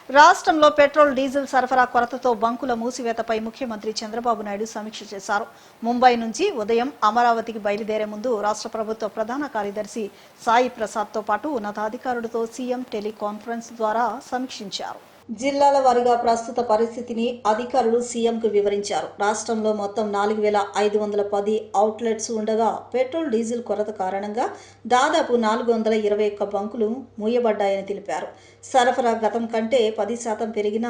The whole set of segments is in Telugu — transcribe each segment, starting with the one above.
రాష్ట్రంలో పెట్రోల్ డీజిల్ సరఫరా కొరతతో బంకుల మూసివేతపై ముఖ్యమంత్రి చంద్రబాబు నాయుడు సమీక్ష చేశారు. ముంబై నుంచి ఉదయం అమరావతికి బయలుదేరే ముందు రాష్ట్ర ప్రభుత్వ ప్రధాన కార్యదర్శి సాయి ప్రసాద్తో పాటు ఉన్నతాధికారులతో సీఎం టెలికాన్ఫరెన్స్ ద్వారా సమీక్షించారు. జిల్లాల వారీగా ప్రస్తుత పరిస్థితిని అధికారులు సీఎంకు వివరించారు. రాష్ట్రంలో మొత్తం 4,510 అవుట్లెట్స్ ఉండగా పెట్రోల్ డీజిల్ కొరత కారణంగా దాదాపు 421 బంకులు మూయబడ్డాయని తెలిపారు. సరఫరా గతం కంటే 10% పెరిగిన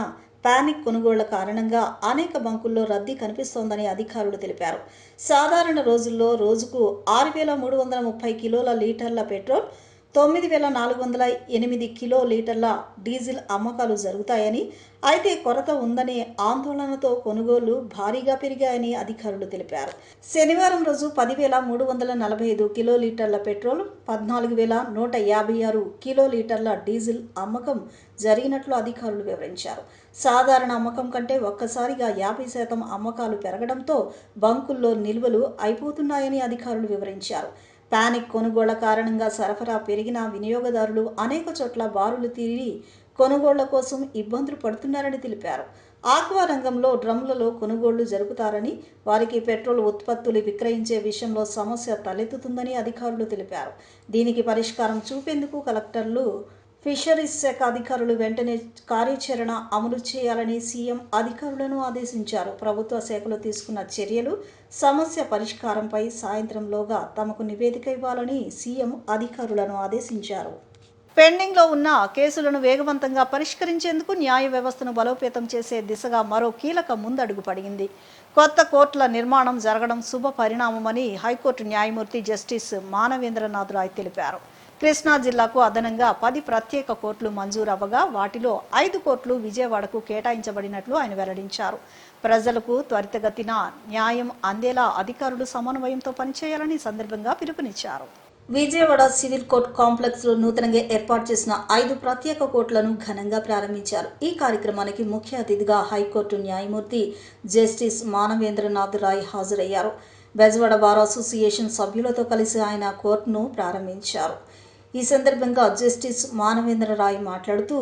పానిక్ కొనుగోళ్ల కారణంగా అనేక బంకుల్లో రద్దీ కనిపిస్తోందని అధికారులు తెలిపారు. సాధారణ రోజుల్లో రోజుకు 6,330 కిలోల లీటర్ల పెట్రోల్, 9,408 కిలో లీటర్ల డీజిల్ అమ్మకాలు జరుగుతాయని, అయితే కొరత ఉందనే ఆందోళనతో కొనుగోళ్లు భారీగా పెరిగాయని అధికారులు తెలిపారు. శనివారం రోజు 10,345 కిలో లీటర్ల పెట్రోల్, 14,156 కిలో లీటర్ల డీజిల్ అమ్మకం జరిగినట్లు అధికారులు వివరించారు. సాధారణ అమ్మకం కంటే ఒక్కసారిగా 50% అమ్మకాలు పెరగడంతో బంకుల్లో నిల్వలు అయిపోతున్నాయని అధికారులు వివరించారు. పానిక్ కొనుగోళ్ల కారణంగా సరఫరా పెరిగిన వినియోగదారులు అనేక చోట్ల బారులు తీరి కొనుగోళ్ల కోసం ఇబ్బందులు పడుతున్నారని తెలిపారు. ఆక్వా రంగంలో డ్రమ్లలో కొనుగోళ్లు జరుపుతారని, వారికి పెట్రోల్ ఉత్పత్తులు విక్రయించే విషయంలో సమస్య తలెత్తుతుందని అధికారులు తెలిపారు. దీనికి పరిష్కారం చూపేందుకు కలెక్టర్లు, ఫిషరీస్ శాఖ అధికారులు వెంటనే కార్యాచరణ అమలు చేయాలని సీఎం అధికారులను ఆదేశించారు. ప్రభుత్వ శాఖలు తీసుకున్న చర్యలు, సమస్య పరిష్కారంపై సాయంత్రంలోగా తమకు నివేదిక ఇవ్వాలని సీఎం అధికారులను ఆదేశించారు. పెండింగ్లో ఉన్న కేసులను వేగవంతంగా పరిష్కరించేందుకు న్యాయ వ్యవస్థను బలోపేతం చేసే దిశగా మరో కీలక ముందడుగు పడింది. కొత్త కోర్టుల నిర్మాణం జరగడం శుభ పరిణామమని హైకోర్టు న్యాయమూర్తి జస్టిస్ మానవేంద్రనాథ్ రాయ్ తెలిపారు. కృష్ణా జిల్లాకు అదనంగా 10 ప్రత్యేక కోర్టులు మంజూరవ్వగా వాటిలో 5 కోర్టులు విజయవాడకు కేటాయించబడినట్లు ఆయన వెల్లడించారు. ప్రజలకు త్వరితగతిన న్యాయం అందేలా అధికారులు సమన్వయంతో పనిచేయాలని సందర్భంగా పిలుపునిచ్చారు. విజయవాడ సివిల్ కోర్టు కాంప్లెక్స్ లో నూతనంగా ఏర్పాటు చేసిన 5 ప్రత్యేక కోర్టులను ఘనంగా ప్రారంభించారు. ఈ కార్యక్రమానికి ముఖ్య అతిథిగా హైకోర్టు న్యాయమూర్తి జస్టిస్ మానవేంద్రనాథ్ రాయ్ హాజరయ్యారు. బెజవాడ బార్ అసోసియేషన్ సభ్యులతో కలిసి ఆయన కోర్టును ప్రారంభించారు. ఈ సందర్భంగా జస్టిస్ మానవేంద్ర రాయ్ మాట్లాడుతూ,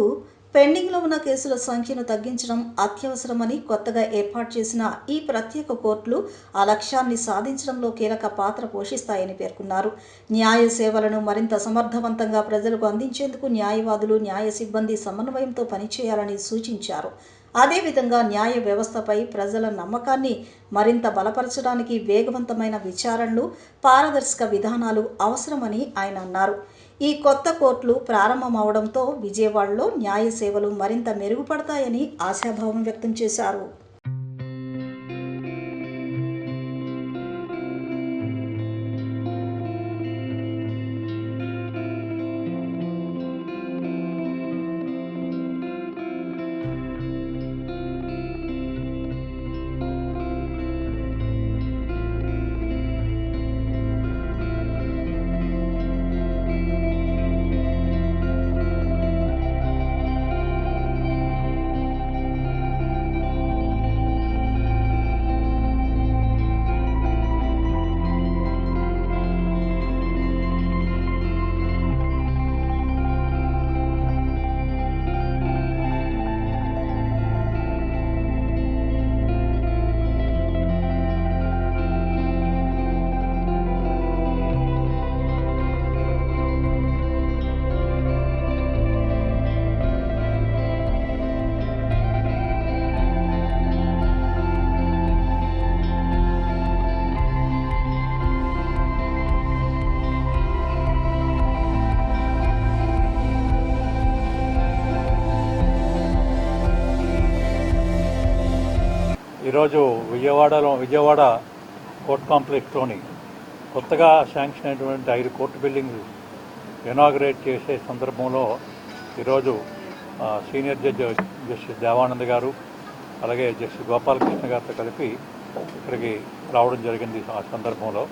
పెండింగ్లో ఉన్న కేసుల సంఖ్యను తగ్గించడం అత్యవసరమని, కొత్తగా ఏర్పాటు చేసిన ఈ ప్రత్యేక కోర్టులు ఆ లక్ష్యాన్ని సాధించడంలో కీలక పాత్ర పోషిస్తాయని పేర్కొన్నారు. న్యాయ సేవలను మరింత సమర్థవంతంగా ప్రజలకు అందించేందుకు న్యాయవాదులు, న్యాయ సిబ్బంది సమన్వయంతో పనిచేయాలని సూచించారు. అదేవిధంగా న్యాయ వ్యవస్థపై ప్రజల నమ్మకాన్ని మరింత బలపరచడానికి వేగవంతమైన విచారణలు, పారదర్శక విధానాలు అవసరమని ఆయన అన్నారు. ఈ కొత్త కోర్టులు ప్రారంభమవడంతో విజయవాడలో న్యాయ సేవలు మరింత మెరుగుపడతాయని ఆశాభావం వ్యక్తం చేశారు. ఈరోజు విజయవాడ కోర్ట్ కాంప్లెక్స్లోని కొత్తగా శాంక్షన్ అయినటువంటి 5 కోర్టు బిల్డింగ్లు ఇనాగ్రేట్ చేసే సందర్భంలో ఈరోజు సీనియర్ జడ్జి జస్టిస్ దేవానంద్ గారు, అలాగే జస్టిస్ గోపాలకృష్ణ గారితో కలిపి ఇక్కడికి రావడం జరిగింది. ఆ సందర్భంలో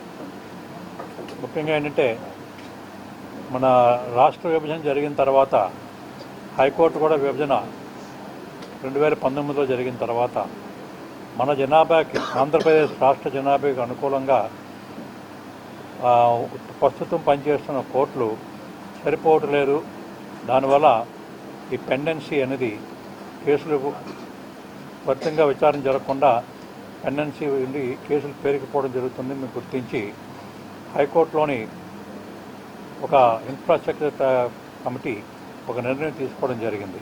ముఖ్యంగా ఏంటంటే, మన రాష్ట్ర విభజన జరిగిన తర్వాత హైకోర్టు కూడా విభజన 2019లో జరిగిన తర్వాత మన జనాభాకి, ఆంధ్రప్రదేశ్ రాష్ట్ర జనాభాకి అనుకూలంగా ప్రస్తుతం పనిచేస్తున్న కోర్టులు సరిపోవట్లేదు. దానివల్ల ఈ పెండెన్సీ అనేది కేసులు త్వరితంగా విచారణ జరగకుండా పెండెన్సీ ఉండి కేసులు పేరుకుపోవడం జరుగుతుంది మేము గుర్తించి హైకోర్టులోని ఒక ఇన్ఫ్రాస్ట్రక్చర్ కమిటీ ఒక నిర్ణయం తీసుకోవడం జరిగింది.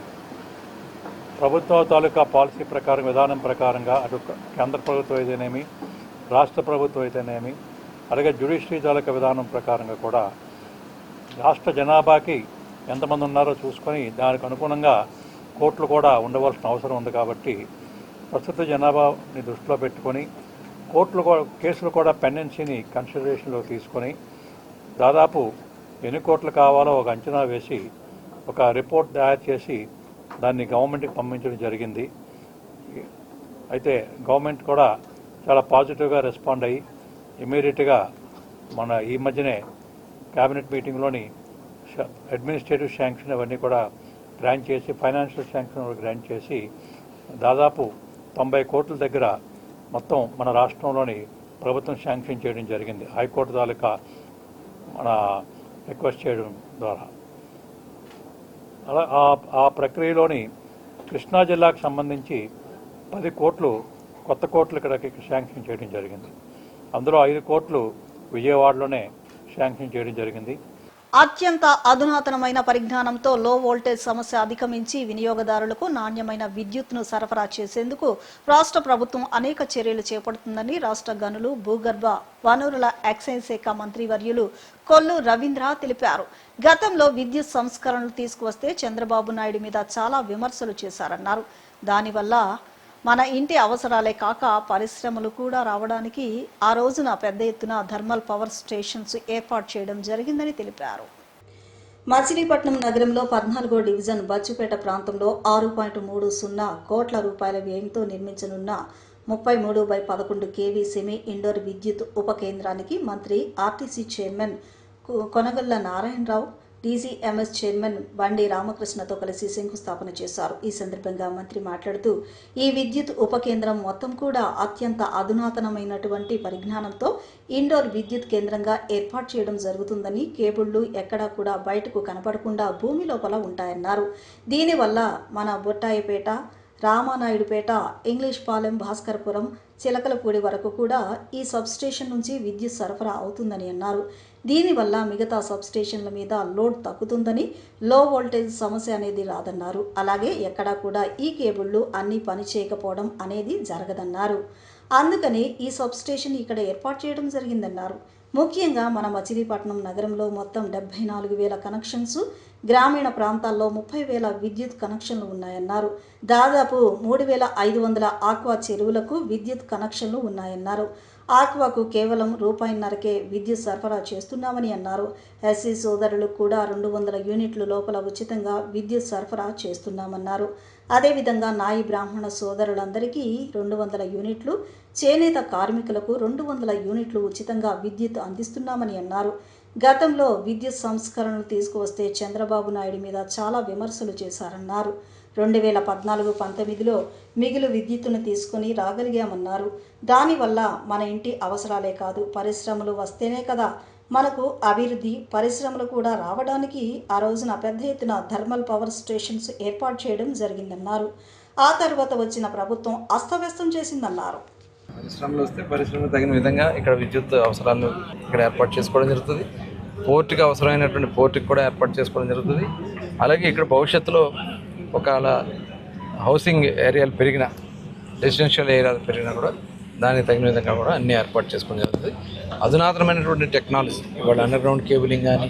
ప్రభుత్వం తాలూకా పాలసీ ప్రకారం, విధానం ప్రకారంగా అటు కేంద్ర ప్రభుత్వం అయితేనేమి, రాష్ట్ర ప్రభుత్వం అయితేనేమి, అలాగే జ్యుడిషియరీ తాలూకా విధానం ప్రకారంగా కూడా రాష్ట్ర జనాభాకి ఎంతమంది ఉన్నారో చూసుకొని దానికి అనుగుణంగా కోర్టులు కూడా ఉండవలసిన అవసరం ఉంది. కాబట్టి ప్రస్తుత జనాభాని దృష్టిలో పెట్టుకొని కోర్టులు కేసులు కూడా పెండెన్సీని కన్సిడరేషన్లో తీసుకొని దాదాపు ఎన్ని కోట్లు కావాలో ఒక అంచనా వేసి ఒక రిపోర్ట్ తయారు చేసి దాన్ని గవర్నమెంట్కి పంపించడం జరిగింది. అయితే గవర్నమెంట్ కూడా చాలా పాజిటివ్గా రెస్పాండ్ అయ్యి ఇమీడియట్గా మన ఈ మధ్యనే క్యాబినెట్ మీటింగ్లోని అడ్మినిస్ట్రేటివ్ శాంక్షన్ అవన్నీ కూడా గ్రాంట్ చేసి, ఫైనాన్షియల్ శాంక్షన్ గ్రాంట్ చేసి దాదాపు 90 కోట్ల దగ్గర మొత్తం మన రాష్ట్రంలోని ప్రభుత్వం శాంక్షన్ చేయడం జరిగింది హైకోర్టు తాలూకా మన రిక్వెస్ట్ చేయడం ద్వారా. అలా ఆ ప్రక్రియలోని కృష్ణా జిల్లాకు సంబంధించి 10 కోట్లు కొత్త కోట్లు ఇక్కడికి శాంక్షన్ చేయడం జరిగింది. అందులో 5 కోట్లు విజయవాడలోనే శాంక్షన్ చేయడం జరిగింది. అత్యంత అధునాతనమైన పరిజ్ఞానంతో లో వోల్టేజ్ సమస్య అధిగమించి వినియోగదారులకు నాణ్యమైన విద్యుత్తును సరఫరా చేసేందుకు రాష్ట్ర ప్రభుత్వం అనేక చర్యలు చేపడుతుందని రాష్ట్ర గనులు, భూగర్భ వనరుల ఎక్సైజ్ శాఖ మంత్రి వర్యులు కొల్లు రవీంద్ర తెలిపారు. గతంలో విద్యుత్ సంస్కరణలు తీసుకువస్తే చంద్రబాబు నాయుడు మీద చాలా విమర్శలు చేశారన్నారు. దానివల్ల మన ఇంటి అవసరాలే కాక పరిశ్రమలు కూడా రావడానికి ఆ రోజున పెద్ద ఎత్తున థర్మల్ పవర్ స్టేషన్స్ ఏర్పాటు చేయడం జరిగిందని తెలిపారు. మచిలీపట్నం నగరంలో 14వ డివిజన్ బచ్చుపేట ప్రాంతంలో 6.30 కోట్ల రూపాయల వ్యయంతో నిర్మించనున్న 33/11 kV సెమీ ఇండోర్ విద్యుత్ ఉప కేంద్రానికి మంత్రి RTC chairman Konagalla Narayanarao, DGMS chairman Bandi రామకృష్ణతో కలిసి శంకుస్థాపన చేశారు. ఈ సందర్భంగా మంత్రి మాట్లాడుతూ ఈ విద్యుత్ ఉప కేంద్రం మొత్తం కూడా అత్యంత అధునాతనమైనటువంటి పరిజ్ఞానంతో ఇండోర్ విద్యుత్ కేంద్రంగా ఏర్పాటు చేయడం జరుగుతుందని, కేబుళ్లు ఎక్కడా కూడా బయటకు కనపడకుండా భూమి లోపల ఉంటాయన్నారు. దీనివల్ల మన బొట్టాయిపేట, రామానాయుడుపేట, ఇంగ్లీష్ పాలెం, భాస్కరపురం, చిలకలపూడి వరకు కూడా ఈ సబ్స్టేషన్ నుంచి విద్యుత్ సరఫరా అవుతుందని అన్నారు. దీనివల్ల మిగతా సబ్స్టేషన్ల మీద లోడ్ తగ్గుతుందని, లో వోల్టేజ్ సమస్య అనేది రాదన్నారు. అలాగే ఎక్కడా కూడా ఈ కేబుళ్లు అన్నీ పని చేయకపోవడం అనేది జరగదన్నారు. అందుకని ఈ సబ్స్టేషన్ ఇక్కడ ఏర్పాటు చేయడం జరిగిందన్నారు. ముఖ్యంగా మన మచిలీపట్నం నగరంలో మొత్తం 74,000 కనెక్షన్స్, గ్రామీణ ప్రాంతాల్లో 30,000 విద్యుత్ కనెక్షన్లు ఉన్నాయన్నారు. దాదాపు 3,500 ఆక్వా చెరువులకు విద్యుత్ కనెక్షన్లు ఉన్నాయన్నారు. ఆక్వాకు కేవలం ₹1.5కే విద్యుత్ సరఫరా చేస్తున్నామని అన్నారు. ఎస్సీ సోదరులకు కూడా 200 యూనిట్ల లోపల ఉచితంగా విద్యుత్ సరఫరా చేస్తున్నామన్నారు. అదేవిధంగా నాయి బ్రాహ్మణ సోదరులందరికీ 200 యూనిట్లు, చేనేత కార్మికులకు 200 యూనిట్లు ఉచితంగా విద్యుత్ అందిస్తున్నామని అన్నారు. గతంలో విద్యుత్ సంస్కరణలు తీసుకువస్తే చంద్రబాబు నాయుడు మీద చాలా విమర్శలు చేశారన్నారు. 2014-19లో మిగులు విద్యుత్తును తీసుకుని రాగలిగామన్నారు. దానివల్ల మన ఇంటి అవసరాలే కాదు, పరిశ్రమలు వస్తేనే కదా మనకు అభివృద్ధి, పరిశ్రమలు కూడా రావడానికి ఆ రోజున పెద్ద ఎత్తున థర్మల్ పవర్ స్టేషన్స్ ఏర్పాటు చేయడం జరిగిందన్నారు. ఆ తర్వాత వచ్చిన ప్రభుత్వం అస్తవ్యస్తం చేసిందన్నారు. పరిశ్రమలు వస్తే పరిశ్రమలు తగిన విధంగా ఇక్కడ విద్యుత్ అవసరాలను ఇక్కడ ఏర్పాటు చేసుకోవడం జరుగుతుంది. పోర్టుకి అవసరమైనటువంటి పోర్టుకి కూడా ఏర్పాటు చేసుకోవడం జరుగుతుంది. అలాగే ఇక్కడ భవిష్యత్తులో ఒకవేళ హౌసింగ్ ఏరియాలు పెరిగినా, రెసిడెన్షియల్ ఏరియాలు పెరిగినా కూడా దానికి తగిన విధంగా కూడా అన్నీ ఏర్పాటు చేసుకోవడం జరుగుతుంది. అధునాతనమైనటువంటి టెక్నాలజీ ఇవాళ అండర్ గ్రౌండ్ కేబులింగ్ కానీ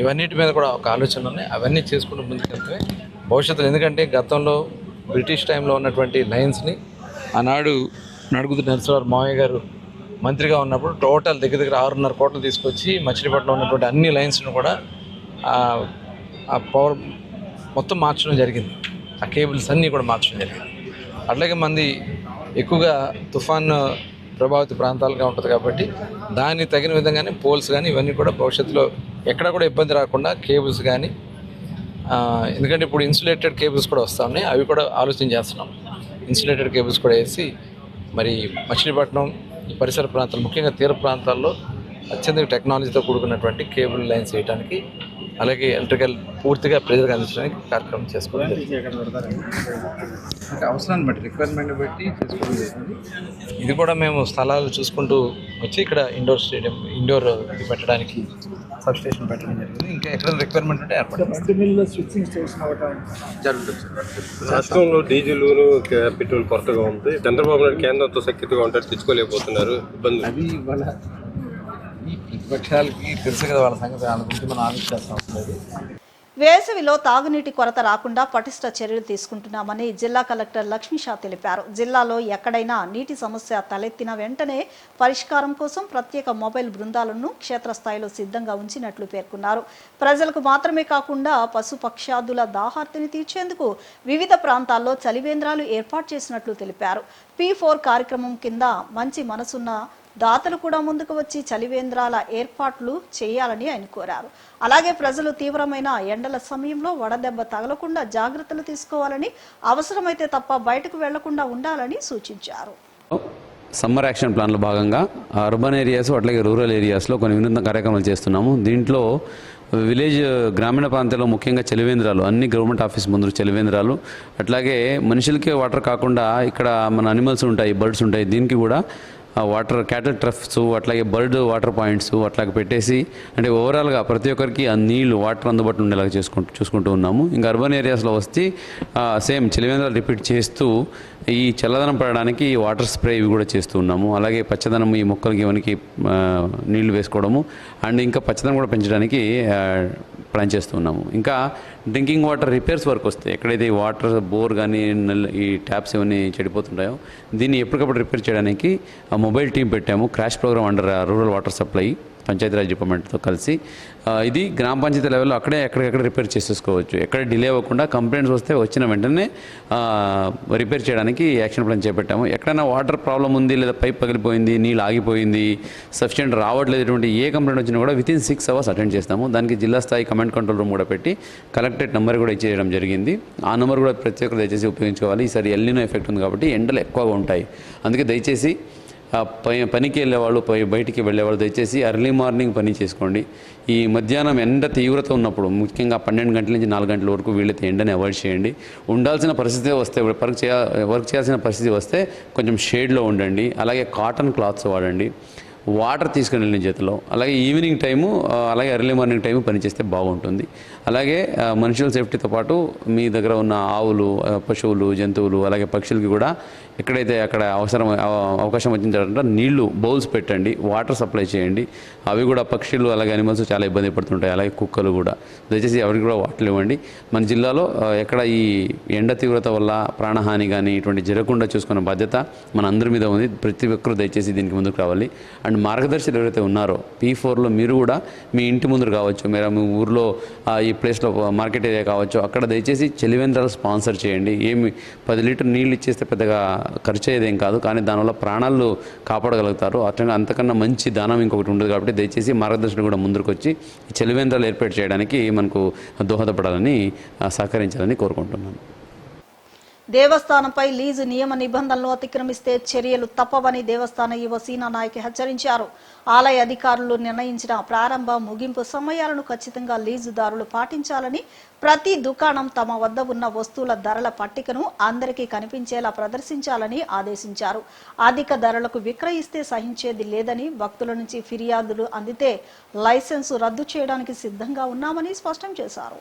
ఇవన్నిటి మీద కూడా ఒక ఆలోచనలు ఉన్నాయి. అవన్నీ చేసుకుంటూ ముందుకెళ్తే భవిష్యత్తులో, ఎందుకంటే గతంలో బ్రిటిష్ టైంలో ఉన్నటువంటి లైన్స్ని ఆనాడు నడుగుతు నరసింహారావు మావయ్య గారు మంత్రిగా ఉన్నప్పుడు టోటల్ దగ్గర 6.5 కోట్లు తీసుకొచ్చి మచిలీపట్నంలో ఉన్నటువంటి అన్ని లైన్స్ను కూడా ఆ పవర్ మొత్తం మార్చడం జరిగింది. ఆ కేబుల్స్ అన్నీ కూడా మార్చడం జరిగింది. అట్లాగే మంది ఎక్కువగా తుఫాన్ ప్రభావిత ప్రాంతాలుగా ఉంటుంది కాబట్టి దానికి తగిన విధంగానే పోల్స్ కానీ ఇవన్నీ కూడా భవిష్యత్తులో ఎక్కడ కూడా ఇబ్బంది రాకుండా కేబుల్స్ కానీ, ఎందుకంటే ఇప్పుడు ఇన్సులేటెడ్ కేబుల్స్ కూడా వస్తూ ఉన్నాయి, అవి కూడా ఆలోచన చేస్తున్నాం. ఇన్సులేటెడ్ కేబుల్స్ కూడా వేసి మరి మచిలీపట్నం ఈ పరిసర ప్రాంతాలు, ముఖ్యంగా తీర ప్రాంతాల్లో అత్యంత టెక్నాలజీతో కూడుకున్నటువంటి కేబుల్ లైన్స్ వేయడానికి అలాగే ఎలక్ట్రికల్ పూర్తిగా ప్రజలకు అందించడానికి కార్యక్రమం చేసుకోవడం అంటే అవసరాన్ని బట్టి రిక్వైర్మెంట్ బట్టి చేసుకోవడం జరుగుతుంది. ఇది కూడా మేము స్థలాలు చూసుకుంటూ వచ్చి ఇక్కడ ఇండోర్ స్టేడియం ఇండోర్ ఇది పెట్టడానికి సబ్ స్టేషన్ పెట్టడం జరిగింది. ఇంకా ఎక్కడ రిక్వైర్మెంట్ ఉంటే ఏర్పాటు రాష్ట్రంలో డీజిల్ పెట్రోల్ కొరతగా ఉంది. చంద్రబాబు నాయుడు కేంద్రంతో సఖ్యతగా ఉంటారు, తెచ్చుకోలేకపోతున్నారు. ఇబ్బంది అది వాళ్ళ ఈ ప్రతిపక్షాలకి తెలుసు కదా, వాళ్ళ సంగతి వాళ్ళ గురించి మనం ఆలోచించాల్సిన అవసరం లేదు. వేసవిలో తాగునీటి కొరత రాకుండా పటిష్ట చర్యలు తీసుకుంటున్నామని జిల్లా కలెక్టర్ లక్ష్మీషా తెలిపారు. జిల్లాలో ఎక్కడైనా నీటి సమస్య తలెత్తిన వెంటనే పరిష్కారం కోసం ప్రత్యేక మొబైల్ బృందాలను క్షేత్రస్థాయిలో సిద్ధంగా ఉంచినట్లు పేర్కొన్నారు. ప్రజలకు మాత్రమే కాకుండా పశుపక్షాదుల దాహార్తిని తీర్చేందుకు వివిధ ప్రాంతాల్లో చలివేంద్రాలు ఏర్పాటు చేసినట్లు తెలిపారు. P4 కార్యక్రమం కింద మంచి మనసున్న దాతలు కూడా ముందుకు వచ్చి చలివేంద్రాల ఏర్పాట్లు చేయాలని ఆయన కోరారు. అలాగే ప్రజలు తీవ్రమైన ఎండల సమయంలో వడదెబ్బ తగలకుండా జాగ్రత్తలు తీసుకోవాలని, అవసరమైతే తప్ప బయటకు వెళ్లకుండా ఉండాలని సూచించారు. సమ్మర్ యాక్షన్ ప్లాన్లో భాగంగా అర్బన్ ఏరియాస్ అట్లాగే రూరల్ ఏరియాస్లో కొన్ని వినూత్న కార్యక్రమాలు చేస్తున్నాము. దీంట్లో విలేజ్ గ్రామీణ ప్రాంతాల్లో ముఖ్యంగా చలివేంద్రాలు, అన్ని గవర్నమెంట్ ఆఫీస్ ముందు చలివేంద్రాలు, అట్లాగే మనుషులకే వాటర్ కాకుండా ఇక్కడ మన అనిమల్స్ ఉంటాయి, బర్డ్స్ ఉంటాయి, దీనికి కూడా వాటర్ క్యాటల్ ట్రఫ్స్ అట్లాగే బర్డ్ వాటర్ పాయింట్స్ అట్లాగే పెట్టేసి అంటే ఓవరాల్గా ప్రతి ఒక్కరికి ఆ నీళ్లు వాటర్ అందుబాటులో ఉండేలాగా చూసుకుంటూ ఉన్నాము. ఇంకా అర్బన్ ఏరియాస్లో వస్తే సేమ్ చలివేంద్రాలు రిపీట్ చేస్తూ ఈ చల్లదనం పడడానికి వాటర్ స్ప్రే ఇవి కూడా చేస్తూ ఉన్నాము. అలాగే పచ్చదనం ఈ మొక్కలకి ఇవన్నీ నీళ్లు వేసుకోవడము అండ్ ఇంకా పచ్చదనం కూడా పెంచడానికి ప్లాన్ చేస్తూ ఉన్నాము. ఇంకా డ్రింకింగ్ వాటర్ రిపేర్స్ వరకు వస్తే ఎక్కడైతే ఈ వాటర్ బోర్ కానీ ఈ ట్యాప్స్ ఇవన్నీ చెడిపోతుంటాయో దీన్ని ఎప్పటికప్పుడు రిపేర్ చేయడానికి మొబైల్ టీం పెట్టాము. Crash programme under rural water supply Panchayati Raj డిపార్ట్మెంట్తో కలిసి ఇది గ్రామ పంచాయతీ లెవెల్లో ఎక్కడెక్కడ రిపేర్ చేసేసుకోవచ్చు. ఎక్కడ డిలే అవ్వకుండా కంప్లైంట్స్ వస్తే వచ్చిన వెంటనే రిపేర్ చేయడానికి యాక్షన్ ప్లాన్ చేపట్టాము. ఎక్కడైనా వాటర్ ప్రాబ్లం ఉంది లేదా పైప్ పగిలిపోయింది, నీళ్ళు ఆగిపోయింది, సఫిషియెంట్ రావట్లేదు, ఇటువంటి ఏ కంప్లైంట్ వచ్చినా కూడా వితిన్ 6 hours అటెండ్ చేస్తాము. దానికి జిల్లా స్థాయి కమాండ్ కంట్రోల్ రూమ్ కూడా పెట్టి కలెక్టరేట్ నెంబర్ కూడా ఇచ్చేయడం జరిగింది. ఆ నెంబర్ కూడా ప్రతి ఒక్కరు దయచేసి ఉపయోగించుకోవాలి. ఈసారి ఎల్నినో ఎఫెక్ట్ ఉంది కాబట్టి ఎండలు ఎక్కువగా ఉంటాయి. అందుకే దయచేసి పనికి వెళ్ళేవాళ్ళు బయటికి వెళ్ళేవాళ్ళు దయచేసి ఎర్లీ మార్నింగ్ పని చేసుకోండి. ఈ మధ్యాహ్నం ఎండ తీవ్రత ఉన్నప్పుడు ముఖ్యంగా 12 గంటల నుంచి 4 గంటల వరకు వీళ్ళైతే ఎండని అవాయిడ్ చేయండి. ఉండాల్సిన పరిస్థితి వస్తే వర్క్ చేయాల్సిన పరిస్థితి వస్తే కొంచెం షేడ్లో ఉండండి. అలాగే కాటన్ క్లాత్స్ వాడండి. వాటర్ తీసుకుని వెళ్ళిన చేతిలో, అలాగే ఈవినింగ్ టైము అలాగే ఎర్లీ మార్నింగ్ టైము పనిచేస్తే బాగుంటుంది. అలాగే మనుషుల సేఫ్టీతో పాటు మీ దగ్గర ఉన్న ఆవులు, పశువులు, జంతువులు అలాగే పక్షులకి కూడా ఎక్కడైతే అక్కడ అవకాశం వచ్చిన తర్వాత నీళ్లు బౌల్స్ పెట్టండి, వాటర్ సప్లై చేయండి. అవి కూడా పక్షులు అలాగే అనిమల్స్ చాలా ఇబ్బంది పడుతుంటాయి, అలాగే కుక్కలు కూడా. దయచేసి ఎవరికి కూడా వాటర్ ఇవ్వండి. మన జిల్లాలో ఎక్కడ ఈ ఎండ తీవ్రత వల్ల ప్రాణహాని కానీ ఇటువంటి జరగకుండా చూసుకున్న బాధ్యత మన అందరి మీద ఉంది. ప్రతి ఒక్కరూ దయచేసి దీనికి ముందుకు రావాలి. అండ్ మార్గదర్శకులు ఎవరైతే ఉన్నారో P4లో మీరు కూడా మీ ఇంటి ముందు కావచ్చు, మీరు మీ ఊర్లో ఈ ప్లేస్లో మార్కెట్ ఏరియా కావచ్చు, అక్కడ దయచేసి చలివేంద్రాలు స్పాన్సర్ చేయండి. ఏమి 10 లీటర్ నీళ్ళు ఇచ్చేస్తే పెద్దగా ఖర్చు అయ్యేదేం కాదు, కానీ దానివల్ల ప్రాణాలు కాపాడగలుగుతారు. అట్లా అంతకన్నా మంచి దానం ఇంకొకటి ఉండదు. కాబట్టి దయచేసి మార్గదర్శకులు కూడా ముందుకు వచ్చి ఈ చలివేంద్రాలు ఏర్పాటు చేయడానికి మనకు దోహదపడాలని సహకరించాలని కోరుకుంటున్నాను. దేవస్థానంపై లీజు నియమ నిబంధనలు అతిక్రమిస్తే చర్యలు తప్పవని దేవస్థాన ఈవో సీనా నాయక్ హెచ్చరించారు. ఆలయ అధికారులు నిర్ణయించిన ప్రారంభ ముగింపు సమయాలను ఖచ్చితంగా లీజుదారులు పాటించాలని, ప్రతి దుకాణం తమ వద్ద ఉన్న వస్తువుల ధరల పట్టికను అందరికీ కనిపించేలా ప్రదర్శించాలని ఆదేశించారు. అధిక ధరలకు విక్రయిస్తే సహించేది లేదని, భక్తుల నుంచి ఫిర్యాదులు అందితే లైసెన్సు రద్దు చేయడానికి సిద్ధంగా ఉన్నామని స్పష్టం చేశారు.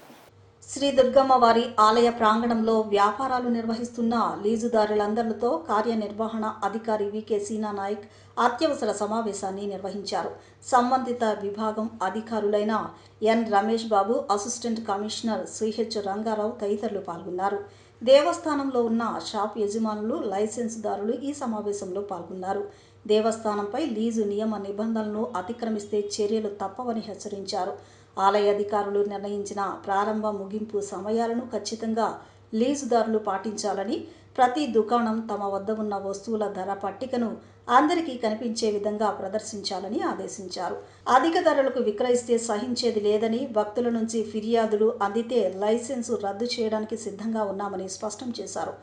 శ్రీ దుర్గమ్మ వారి ఆలయ ప్రాంగణంలో వ్యాపారాలు నిర్వహిస్తున్న లీజుదారులందరితో కార్యనిర్వహణ అధికారి వికే సీనా నాయక్ అత్యవసర సమావేశాన్ని నిర్వహించారు. సంబంధిత విభాగం అధికారులైన ఎన్ Ramesh Babu, assistant commissioner CH Rangarao తదితరులు పాల్గొన్నారు. దేవస్థానంలో ఉన్న షాప్ యజమానులు, లైసెన్సుదారులు ఈ సమావేశంలో పాల్గొన్నారు. దేవస్థానంపై లీజు నియమ నిబంధనలను అతిక్రమిస్తే చర్యలు తప్పవని హెచ్చరించారు. ఆలయ అధికారులు నిర్ణయించిన ప్రారంభ ముగింపు సమయాలను ఖచ్చితంగా లీజుదారులు పాటించాలని, ప్రతి దుకాణం తమ వద్ద ఉన్న వస్తువుల ధర పట్టికను అందరికీ కనిపించే విధంగా ప్రదర్శించాలని ఆదేశించారు. అధిక ధరలకు విక్రయిస్తే సహించేది లేదని, భక్తుల నుంచి ఫిర్యాదులు అందితే లైసెన్సు రద్దు చేయడానికి సిద్ధంగా ఉన్నామని స్పష్టం చేశారు.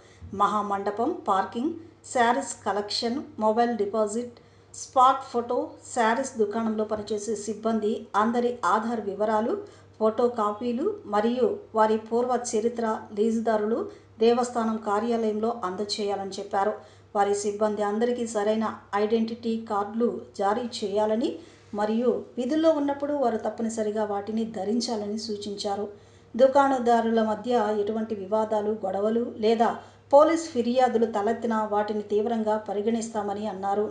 మహామండపం, parking, sarees collection, mobile deposit, spot photo, sarees దుకాణంలో పనిచేసే సిబ్బంది అందరి ఆధార్ వివరాలు, ఫోటో కాపీలు మరియు వారి పూర్వ చరిత్ర లీజుదారులు దేవస్థానం కార్యాలయంలో అందజేయాలని చెప్పారు. వారి సిబ్బంది అందరికీ సరైన ఐడెంటిటీ కార్డులు జారీ చేయాలని మరియు విధుల్లో ఉన్నప్పుడు వారు తప్పనిసరిగా వాటిని ధరించాలని సూచించారు. దుకాణదారుల మధ్య ఎటువంటి వివాదాలు, గొడవలు లేదా పోలీస్ ఫిర్యాదులు తలెత్తినా వాటిని తీవ్రంగా పరిగణిస్తామని అన్నారు.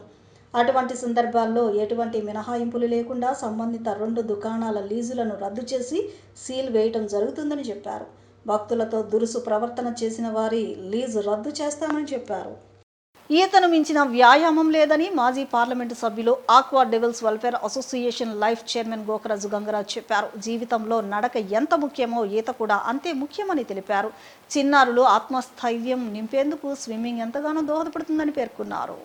అటువంటి సందర్భాల్లో ఎటువంటి మినహాయింపులు లేకుండా సంబంధిత 2 దుకాణాల లీజులను రద్దు చేసి సీల్ వేయటం జరుగుతుందని చెప్పారు. భక్తులతో దురుసు ప్రవర్తన చేసిన వారి లీజు రద్దు చేస్తామని చెప్పారు. ఈతను మించిన వ్యాయామం లేదని మాజీ పార్లమెంటు సభ్యులు aqua devils welfare association life chairman Gokaraju Gangaraju చెప్పారు. జీవితంలో నడక ఎంత ముఖ్యమో ఈత కూడా అంతే ముఖ్యమని తెలిపారు. చిన్నారులు ఆత్మస్థైర్యం నింపేందుకు స్విమ్మింగ్ ఎంతగానో దోహదపడుతుందని పేర్కొన్నారు.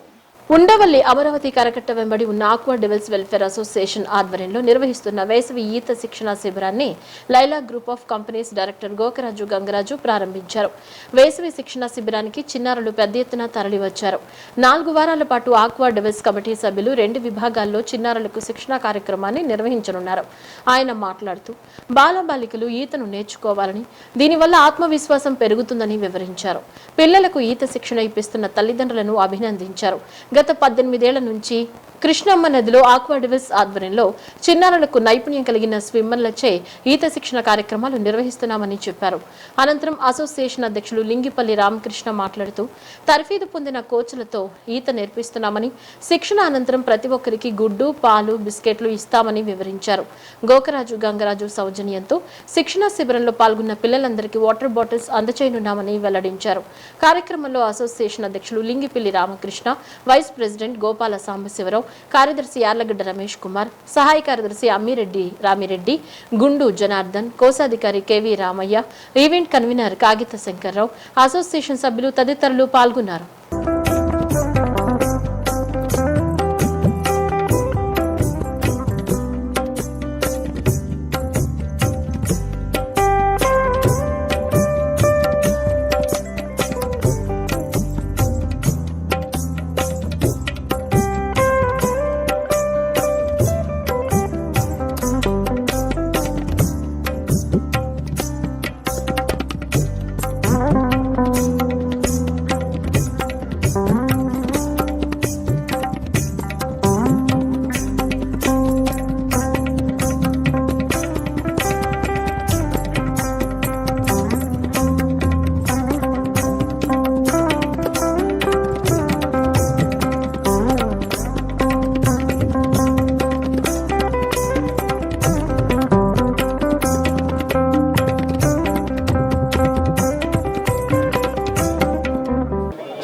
ఉండవల్లి అమరావతి కరకట్ట వెంబడి ఉన్న ఆక్వా డెవిల్స్ వెల్ఫేర్ అసోసియేషన్ ఆధ్వర్యంలో నిర్వహిస్తున్న వేసవి ఈత శిక్షణ శిబిరాన్ని Laila group of companies director Gokaraju Gangaraju ప్రారంభించారు. వేసవి శిక్షణ శిబిరానికి చిన్నారులు పెద్ద ఎత్తున తరలివచ్చారు. 4 వారాల పాటు ఆక్వా డెవిల్స్ కమిటీ సభ్యులు 2 విభాగాల్లో చిన్నారులకు శిక్షణ కార్యక్రమాన్ని నిర్వహించనున్నారు. ఆయన మాట్లాడుతూ బాలబాలికలు ఈతను నేర్చుకోవాలని, దీనివల్ల ఆత్మవిశ్వాసం పెరుగుతుందని వివరించారు. పిల్లలకు ఈత శిక్షణ ఇప్పిస్తున్న తల్లిదండ్రులను అభినందించారు. గత 18 ఏళ్ల నుంచి కృష్ణమ్మ నదిలో ఆక్వా డెవిల్స్ ఆధ్వర్యంలో చిన్నారులకు నైపుణ్యం కలిగిన స్విమ్మర్లచే ఈత శిక్షణ కార్యక్రమాలు నిర్వహిస్తున్నామని చెప్పారు. అనంతరం అసోసియేషన్ అధ్యక్షులు లింగిపల్లి రామకృష్ణ మాట్లాడుతూ తర్ఫీదు పొందిన కోచ్లతో ఈత నేర్పిస్తున్నామని, శిక్షణ అనంతరం ప్రతి ఒక్కరికి గుడ్డు, పాలు, బిస్కెట్లు ఇస్తామని వివరించారు. గోకరాజు గంగరాజు సౌజన్యంతో శిక్షణ శిబిరంలో పాల్గొన్న పిల్లలందరికీ వాటర్ బాటిల్స్ అందజేయనున్నామని వెల్లడించారు. కార్యక్రమంలో అసోసియేషన్ అధ్యక్షులు లింగిపల్లి రామకృష్ణ, వైస్ ప్రెసిడెంట్ గోపాల సాంబశివరావు, కార్యదర్శి యార్లగడ్డ రమేష్ కుమార్, సహాయ కార్యదర్శి అమ్మిరెడ్డి రామిరెడ్డి, గుండు జనార్దన్, కోశాధికారి కెవి రామయ్య, ఈవెంట్ కన్వీనర్ కాగిత శంకర్రావు, అసోసియేషన్ సభ్యులు తదితరులు పాల్గొన్నారు.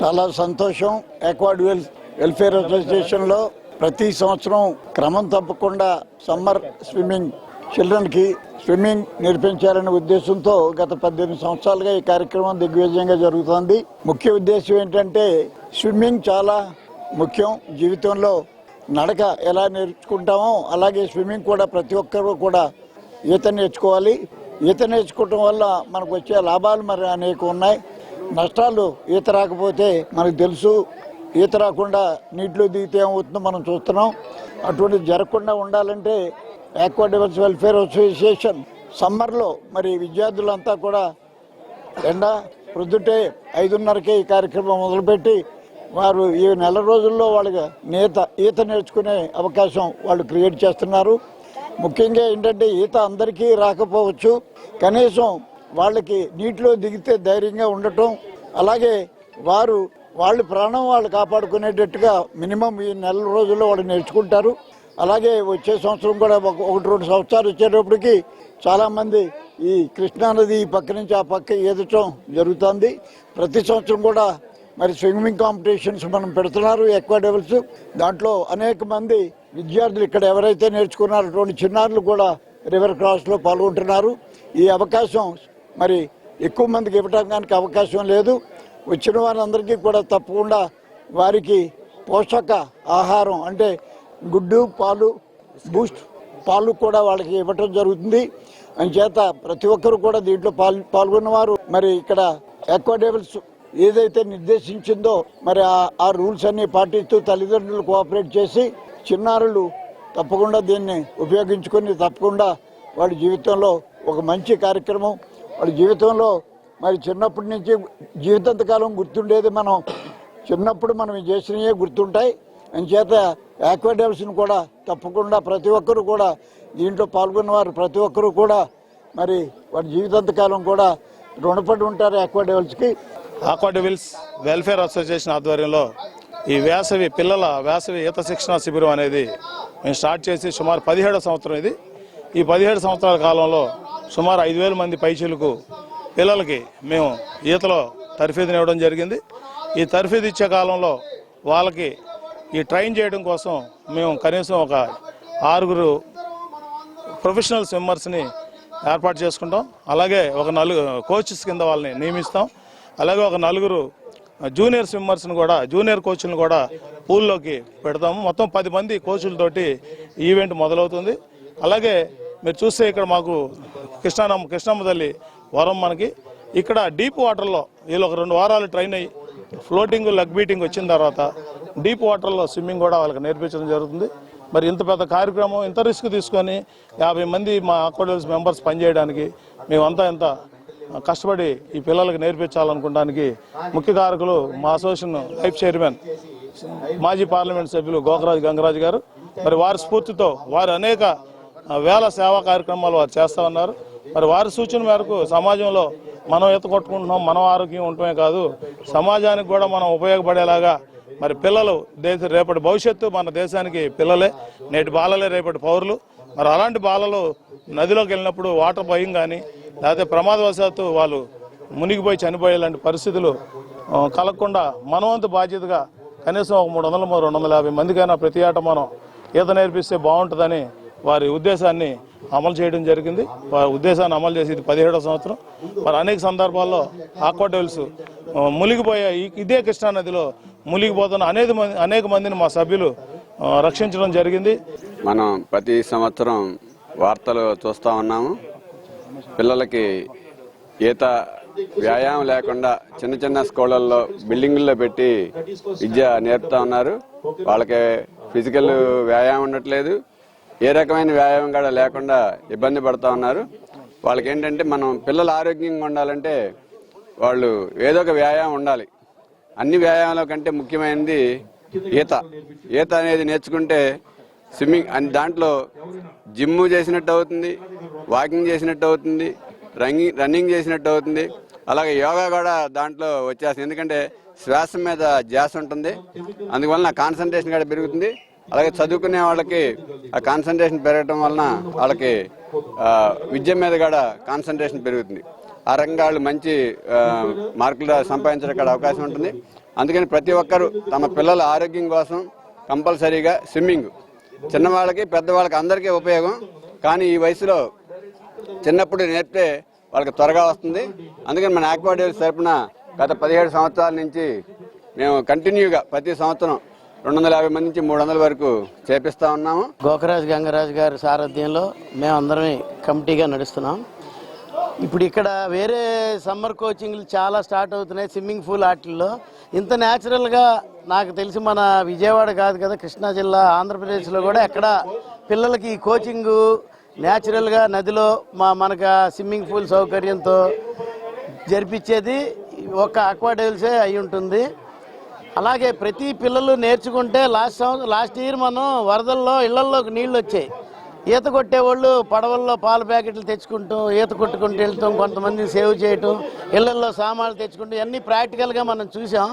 చాలా సంతోషం. ఆక్వా డెవిల్స్ వెల్ఫేర్ అసోసియేషన్లో ప్రతి సంవత్సరం క్రమం తప్పకుండా సమ్మర్ స్విమ్మింగ్ చిల్డ్రన్కి స్విమ్మింగ్ నేర్పించాలనే ఉద్దేశంతో గత 18 సంవత్సరాలుగా ఈ కార్యక్రమం దిగ్విజయంగా జరుగుతోంది. ముఖ్య ఉద్దేశం ఏంటంటే స్విమ్మింగ్ చాలా ముఖ్యం. జీవితంలో నడక ఎలా నేర్చుకుంటామో అలాగే స్విమ్మింగ్ కూడా ప్రతి ఒక్కరూ కూడా ఈత నేర్చుకోవాలి. ఈత నేర్చుకోవటం వల్ల మనకు వచ్చే లాభాలు మరి అనేక ఉన్నాయి. నష్టాలు ఈత రాకపోతే మనకు తెలుసు. ఈత రాకుండా నీటిలో దిగితే ఏమవుతుందో మనం చూస్తున్నాం. అటువంటిది జరగకుండా ఉండాలంటే ఆక్వా డెవిల్స్ వెల్ఫేర్ అసోసియేషన్ సమ్మర్లో మరి విద్యార్థులంతా కూడా ఎండ ప్రొద్దుటే 5:30కే ఈ కార్యక్రమం మొదలుపెట్టి వారు ఈ నెల రోజుల్లో వాళ్ళకి ఈత నేర్చుకునే అవకాశం వాళ్ళు క్రియేట్ చేస్తున్నారు. ముఖ్యంగా ఏంటంటే ఈత అందరికీ రాకపోవచ్చు, కనీసం వాళ్ళకి నీటిలో దిగితే ధైర్యంగా ఉండటం, అలాగే వాళ్ళ ప్రాణం వాళ్ళు కాపాడుకునేటట్టుగా మినిమం ఈ నెల రోజుల్లో వాళ్ళు నేర్చుకుంటారు. అలాగే వచ్చే సంవత్సరం కూడా 1-2 సంవత్సరాలు వచ్చేటప్పటికి చాలామంది ఈ కృష్ణానది ఈ పక్క నుంచి ఆ పక్క ఈదటం జరుగుతుంది. ప్రతి సంవత్సరం కూడా మరి స్విమ్మింగ్ కాంపిటీషన్స్ మనం పెడుతున్నారు ఆక్వా డెవిల్స్. దాంట్లో అనేక మంది విద్యార్థులు ఇక్కడ ఎవరైతే నేర్చుకున్నారో అటువంటి చిన్నారులు కూడా రివర్ క్రాస్లో పాల్గొంటున్నారు. ఈ అవకాశం మరి ఎక్కువ మందికి ఇవ్వడానికి అవకాశం లేదు. వచ్చిన వారందరికీ కూడా తప్పకుండా వారికి పోషక ఆహారం అంటే గుడ్డు, పాలు, బూస్ట్ పాలు కూడా వాళ్ళకి ఇవ్వటం జరుగుతుంది. అంచేత ప్రతి ఒక్కరు కూడా దీంట్లో పాల్గొన్నవారు మరి ఇక్కడ ఆక్వా డెవిల్స్ ఏదైతే నిర్దేశించిందో మరి ఆ రూల్స్ అన్ని పాటిస్తూ తల్లిదండ్రులు కోఆపరేట్ చేసి చిన్నారులు తప్పకుండా దీన్ని ఉపయోగించుకొని తప్పకుండా వాళ్ళ జీవితంలో ఒక మంచి కార్యక్రమం. వాళ్ళ జీవితంలో మరి చిన్నప్పటి నుంచి జీవితాంతకాలం గుర్తుండేది మనం చిన్నప్పుడు మనం చేసినవే గుర్తుంటాయి. అంచేత ఆక్వా డెవల్స్ని కూడా తప్పకుండా ప్రతి ఒక్కరూ కూడా దీంట్లో పాల్గొన్న వారు ప్రతి ఒక్కరూ కూడా మరి వారి జీవితాంతకాలం కూడా రుణపడి ఉంటారు ఆక్వా డెవల్స్కి. ఆక్వా డెవిల్స్ వెల్ఫేర్ అసోసియేషన్ ఆధ్వర్యంలో ఈ పిల్లల వేసవి ఈత శిక్షణ శిబిరం అనేది మేము స్టార్ట్ చేసి సుమారు 17వ సంవత్సరం ఇది. ఈ 17 సంవత్సరాల కాలంలో సుమారు 5,000 మంది పైచీలకు పిల్లలకి మేము ఈతలో తర్ఫీదుని ఇవ్వడం జరిగింది. ఈ తర్ఫీదు ఇచ్చే కాలంలో వాళ్ళకి ఈ ట్రైన్ చేయడం కోసం మేము కనీసం ఒక 6 ప్రొఫెషనల్ స్విమ్మర్స్ని ఏర్పాటు చేసుకుంటాం. అలాగే ఒక 4 కోచెస్ కింద వాళ్ళని నియమిస్తాం. అలాగే ఒక 4 జూనియర్ స్విమ్మర్స్ని కూడా జూనియర్ కోచ్లను కూడా పూల్లోకి పెడతాము. మొత్తం 10 మంది కోచులతోటి ఈవెంట్ మొదలవుతుంది. అలాగే మీరు చూస్తే ఇక్కడ మాకు కృష్ణమ్మ తల్లి వరం మనకి ఇక్కడ డీప్ వాటర్లో వీళ్ళు ఒక 2 వారాలు ట్రైన్ అయ్యి ఫ్లోటింగ్ లెగ్ బీటింగ్ వచ్చిన తర్వాత డీప్ వాటర్లో స్విమ్మింగ్ కూడా వాళ్ళకి నేర్పించడం జరుగుతుంది. మరి ఇంత పెద్ద కార్యక్రమం ఇంత రిస్క్ తీసుకొని 50 మంది మా ఆక్వా డెవిల్స్ మెంబర్స్ పనిచేయడానికి మేమంతా ఎంత కష్టపడి ఈ పిల్లలకి నేర్పించాలనుకోవడానికి ముఖ్య కారకులు మా అసోసియేషన్ లైఫ్ చైర్మన్ మాజీ పార్లమెంట్ సభ్యులు గోకరాజు గంగరాజు గారు. మరి వారి స్ఫూర్తితో వారు అనేక వేల సేవా కార్యక్రమాలు వారు చేస్తూ ఉన్నారు. మరి వారి సూచన మేరకు సమాజంలో మనం ఈత కొట్టుకుంటున్నాం, మనం ఆరోగ్యం ఉండటమే కాదు సమాజానికి కూడా మనం ఉపయోగపడేలాగా మరి పిల్లలు రేపటి భవిష్యత్తు మన దేశానికి పిల్లలే, నేటి బాలలే రేపటి పౌరులు. మరి అలాంటి బాలలు నదిలోకి వెళ్ళినప్పుడు వాటర్ భయం కానీ లేకపోతే ప్రమాదవశాత్తు వాళ్ళు మునిగిపోయి చనిపోయే లాంటి పరిస్థితులు కలగకుండా మనవంతు బాధ్యతగా కనీసం ఒక 300-250 మందికైనా ప్రతి ఏటా మనం ఈత నేర్పిస్తే బాగుంటుందని వారి ఉద్దేశాన్ని అమలు చేయడం జరిగింది. వారి ఉద్దేశాన్ని అమలు చేసి ఇది 17వ సంవత్సరం. మరి అనేక సందర్భాల్లో ఆక్వా డెవిల్స్ మునిగిపోయే ఇదే కృష్ణానదిలో మునిగిపోతున్న అనేక మందిని మా సభ్యులు రక్షించడం జరిగింది. మనం ప్రతి సంవత్సరం వార్తలు చూస్తూ ఉన్నాము. పిల్లలకి ఈత వ్యాయామం లేకుండా చిన్న చిన్న స్కూళ్ళల్లో బిల్డింగుల్లో పెట్టి విద్య నేర్పుతా ఉన్నారు. వాళ్ళకి ఫిజికల్ వ్యాయామం ఉండట్లేదు, ఏ రకమైన వ్యాయామం కూడా లేకుండా ఇబ్బంది పడుతూ ఉన్నారు. వాళ్ళకి ఏంటంటే మనం పిల్లలు ఆరోగ్యంగా ఉండాలంటే వాళ్ళు ఏదో ఒక వ్యాయామం ఉండాలి. అన్ని వ్యాయామాల కంటే ముఖ్యమైనది ఈత. ఈత అనేది నేర్చుకుంటే స్విమ్మింగ్ అని దాంట్లో జిమ్ చేసినట్టు అవుతుంది, వాకింగ్ చేసినట్టు అవుతుంది, రన్నింగ్ చేసినట్టు అవుతుంది. అలాగే యోగా కూడా దాంట్లో వచ్చేస్తుంది. ఎందుకంటే శ్వాస మీద ధ్యాస ఉంటుంది, అందువలన కాన్సన్ట్రేషన్ కూడా పెరుగుతుంది. అలాగే చదువుకునే వాళ్ళకి ఆ కాన్సన్ట్రేషన్ పెరగడం వలన వాళ్ళకి విద్య మీద కూడా కాన్సన్ట్రేషన్ పెరుగుతుంది. ఆ రకంగా వాళ్ళు మంచి మార్కులు సంపాదించడానికి అవకాశం ఉంటుంది. అందుకని ప్రతి ఒక్కరూ తమ పిల్లల ఆరోగ్యం కోసం కంపల్సరీగా స్విమ్మింగ్ చిన్నవాళ్ళకి పెద్దవాళ్ళకి అందరికీ ఉపయోగం. కానీ ఈ వయసులో చిన్నప్పుడు నేర్పితే వాళ్ళకి త్వరగా వస్తుంది. అందుకని మన ఆక్వా డెవిల్స్ తరఫున గత 17 సంవత్సరాల నుంచి మేము కంటిన్యూగా ప్రతి సంవత్సరం 250 మంది నుంచి 300 వరకు చేపిస్తా ఉన్నాము. గోకరాజు గంగరాజు గారి సారథ్యంలో మేమందరం కమిటీగా నడుస్తున్నాం. ఇప్పుడు ఇక్కడ వేరే సమ్మర్ కోచింగ్లు చాలా స్టార్ట్ అవుతున్నాయి స్విమ్మింగ్ పూల్ వాటిల్లో. ఇంత న్యాచురల్గా నాకు తెలిసి మన విజయవాడ కాదు కదా, కృష్ణా జిల్లా ఆంధ్రప్రదేశ్లో కూడా ఎక్కడ పిల్లలకి కోచింగు న్యాచురల్గా నదిలో మనకు స్విమ్మింగ్ పూల్ సౌకర్యంతో జరిపించేది ఒక ఆక్వా డెవిల్సే అయి ఉంటుంది. అలాగే ప్రతి పిల్లలు నేర్చుకుంటే లాస్ట్ ఇయర్ మనం వరదల్లో ఇళ్లలోకి నీళ్ళు వచ్చాయి. ఈత కొట్టేవాళ్ళు పడవల్లో పాల ప్యాకెట్లు తెచ్చుకుంటూ ఈత కొట్టుకుంటూ వెళ్తాం, కొంతమంది సేవ్ చేయటం, ఇళ్లల్లో సామాన్లు తెచ్చుకుంటూ అన్ని ప్రాక్టికల్గా మనం చూసాం.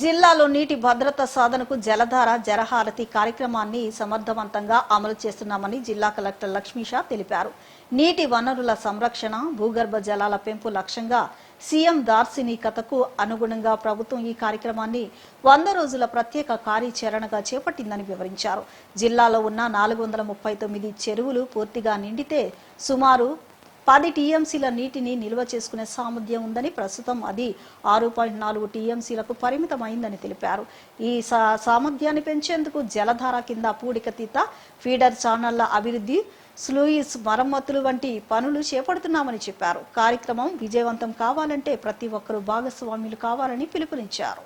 జిల్లాలో నీటి భద్రత సాధనకు జలధార జలహారతి కార్యక్రమాన్ని సమర్థవంతంగా అమలు చేస్తున్నామని జిల్లా కలెక్టర్ లక్ష్మీషా తెలిపారు. నీటి వనరుల సంరక్షణ, భూగర్భ జలాల పెంపు లక్ష్యంగా సీఎం దార్శనికతకు అనుగుణంగా ప్రభుత్వం ఈ కార్యక్రమాన్ని 100 రోజుల ప్రత్యేక కార్యాచరణగా చేపట్టిందని వివరించారు. జిల్లాలో ఉన్న 439 చెరువులు పూర్తిగా నిండితే సుమారు 10 టీఎంసీల నీటిని నిల్వ చేసుకునే సామర్థ్యం ఉందని, ప్రస్తుతం అది 6.4 టీఎంసీలకు పరిమితమైందని తెలిపారు. ఈ సామర్థ్యాన్ని పెంచేందుకు జలధార కింద పూడికతీత, ఫీడర్ ఛానళ్ల అభివృద్ధి, స్లూయిస్ మరమ్మతులు వంటి పనులు చేపడుతున్నామని చెప్పారు. కార్యక్రమం విజయవంతం కావాలంటే ప్రతి ఒక్కరూ భాగస్వాములు కావాలని పిలుపునిచ్చారు.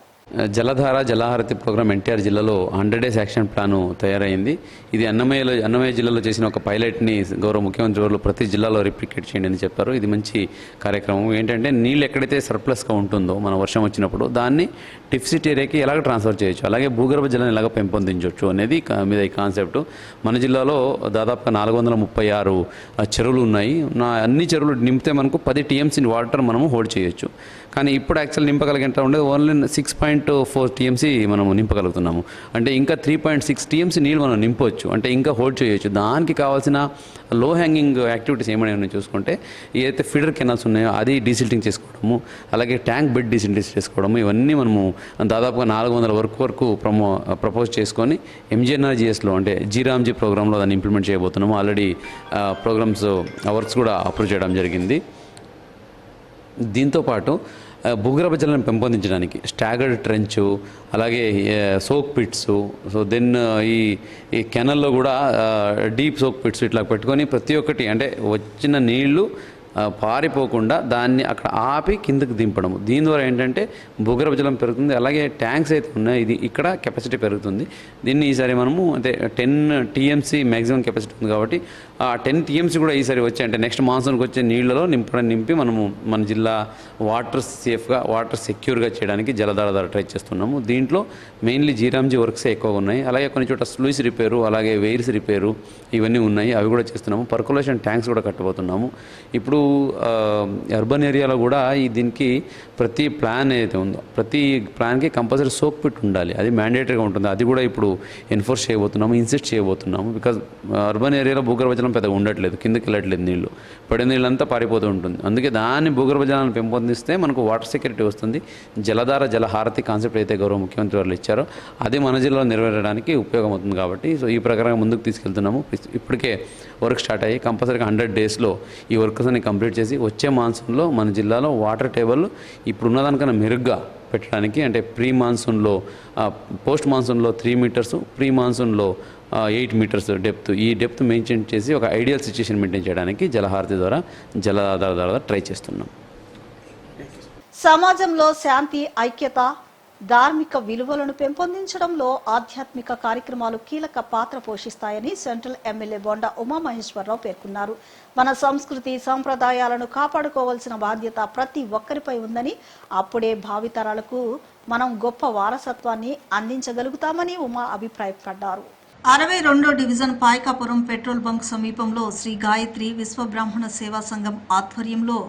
జలధార జలహారతి ప్రోగ్రామ్ ఎన్టీఆర్ జిల్లాలో 100 డేస్ యాక్షన్ ప్లాను తయారైంది. ఇది అన్నమయ్య జిల్లాలో చేసిన ఒక పైలట్ని గౌరవ ముఖ్యమంత్రి గారు ప్రతి జిల్లాలో రిప్లికేట్ చేయండి అని చెప్పారు. ఇది మంచి కార్యక్రమం. ఏంటంటే నీళ్ళు ఎక్కడైతే సర్ప్లస్గా ఉంటుందో మన వర్షం వచ్చినప్పుడు దాన్ని డెఫిసిట్ ఏరియాకి ఎలాగ ట్రాన్స్ఫర్ చేయొచ్చు, అలాగే భూగర్భ జలాన్ని ఎలాగ పెంపొందించవచ్చు అనేది మీద ఈ కాన్సెప్ట్. మన జిల్లాలో దాదాపుగా 436 చెరువులు ఉన్నాయి. అన్ని చెరువులు నింపితే మనకు 10 TMC వాటర్ మనము హోల్డ్ చేయొచ్చు. కానీ ఇప్పుడు యాక్చువల్ నింపగలిగేంత ఉండేది ఓన్లీ 6.4 TMC మనము నింపగలుగుతున్నాము. అంటే ఇంకా 3.6 TMC నీళ్ళు మనం నింపవచ్చు, అంటే ఇంకా హోల్డ్ చేయొచ్చు. దానికి కావాల్సిన లో హ్యాంగింగ్ యాక్టివిటీస్ ఏమైనా ఉన్నాయో చూసుకుంటే ఏదైతే ఫీడర్ కెనాల్స్ ఉన్నాయో అది డీసిల్టింగ్ చేసుకోవడము, అలాగే ట్యాంక్ బెడ్ డీసిల్టింగ్ చేసుకోవడము, ఇవన్నీ మనము దాదాపుగా 400 వరకు ప్రపోజ్ చేసుకొని MGNRGSలో అంటే జీరామ్జీ ప్రోగ్రాంలో దాన్ని ఇంప్లిమెంట్ చేయబోతున్నాము. ఆల్రెడీ ప్రోగ్రామ్స్ వర్క్స్ కూడా అప్రూవ్ చేయడం జరిగింది. దీంతోపాటు భూగర్భ జలాన్ని పెంపొందించడానికి స్టాగర్డ్ ట్రెంచ్, అలాగే సోక్ పిట్స్, సో దెన్ ఈ కెనల్లో కూడా డీప్ సోక్ పిట్స్ ఇట్లా పెట్టుకొని ప్రతి ఒక్కటి అంటే వచ్చిన నీళ్లు పారిపోకుండా దాన్ని అక్కడ ఆపి కిందకి దింపడము. దీని ద్వారా ఏంటంటే భూగర్భ జలం పెరుగుతుంది, అలాగే ట్యాంక్స్ అయితే ఉన్నాయి ఇది ఇక్కడ కెపాసిటీ పెరుగుతుంది. దీన్ని ఈసారి మనము అంటే 10 TMC మ్యాక్సిమం కెపాసిటీ ఉంది కాబట్టి ఆ 10 TMC కూడా ఈసారి వచ్చి అంటే నెక్స్ట్ మాన్సూన్కి వచ్చే నీళ్లలో నింపి మనము మన జిల్లా వాటర్ సేఫ్గా వాటర్ సెక్యూర్గా చేయడానికి జలధార ద్వారా ట్రై చేస్తున్నాము. దీంట్లో మెయిన్లీ జీరామ్జీ వర్క్సే ఎక్కువగా ఉన్నాయి. అలాగే కొన్ని చోట స్లూయిస్ రిపేరు, అలాగే వెయిర్స్ రిపేరు ఇవన్నీ ఉన్నాయి, అవి కూడా చేస్తున్నాము. పర్కులేషన్ ట్యాంక్స్ కూడా కట్టబోతున్నాము. ఇప్పుడు అర్బన్ ఏరియాలో కూడా దీనికి ప్రతి ప్లాన్ ఏదైతే ఉందో ప్రతి ప్లాన్కి కంపల్సరీ సోక్ పిట్ ఉండాలి, అది మ్యాండేటరీగా ఉంటుంది. అది కూడా ఇప్పుడు ఎన్ఫోర్స్ చేయబోతున్నాము, ఇన్సిస్ట్ చేయబోతున్నాము. బికాజ్ అర్బన్ ఏరియాలో భూగర్భ జలం పెద్దగా ఉండట్లేదు, కిందకి వెళ్ళట్లేదు, నీళ్లు పడే నీళ్ళంతా పారిపోతూ ఉంటుంది. అందుకే దాన్ని భూగర్భ జలాన్ని పెంపొందిస్తే మనకు వాటర్ సెక్యూరిటీ వస్తుంది. జలధార జలహారతి కాన్సెప్ట్ అయితే గౌరవ ముఖ్యమంత్రి వాళ్ళు ఇచ్చారో అది మన జిల్లాలో నెరవేరడానికి ఉపయోగమవుతుంది. కాబట్టి సో ఈ ప్రకారంగా ముందుకు తీసుకెళ్తున్నాము. ఇప్పటికే వర్క్ స్టార్ట్ అయ్యి కంపల్సరీగా 100 డేస్లో ఈ వర్క్స్ అన్ని కంప్లీట్ చేసి వచ్చే మాన్సూన్లో మన జిల్లాలో వాటర్ టేబుల్ ఇప్పుడు ఉన్నదానికన్నా మెరుగ్గా పెట్టడానికి అంటే ప్రీ మాన్సూన్లో పోస్ట్ మాన్సూన్లో 3 మీటర్స్, ప్రీ మాన్సూన్లో 8 మీటర్స్ డెప్త్, ఈ డెప్త్ మెయింటైన్ చేసి ఒక ఐడియల్ సిచ్యుయేషన్ మెయింటైన్ చేయడానికి జలహారతి ద్వారా జలధార ద్వారా ట్రై చేస్తున్నాం. సమాజంలో శాంతి, ఐక్యత, ధార్మిక విలువలను పెంపొందించడంలో ఆధ్యాత్మిక కార్యక్రమాలు కీలక పాత్ర పోషిస్తాయని సెంట్రల్ ఎమ్మెల్యే బొండా ఉమామహేశ్వరరావు పేర్కొన్నారు. మన సంస్కృతి సంప్రదాయాలను కాపాడుకోవాల్సిన బాధ్యత ప్రతి ఒక్కరిపై ఉందని, అప్పుడే భావితరాలకు మనం గొప్ప వారసత్వాన్ని అందించగలుగుతామని ఉమా అభిప్రాయపడ్డారు. 62వ డివిజన్ పాయకాపురం పెట్రోల్ బంక్ సమీపంలో శ్రీ గాయత్రి విశ్వబ్రాహ్మణ సేవా సంఘం ఆధ్వర్యంలో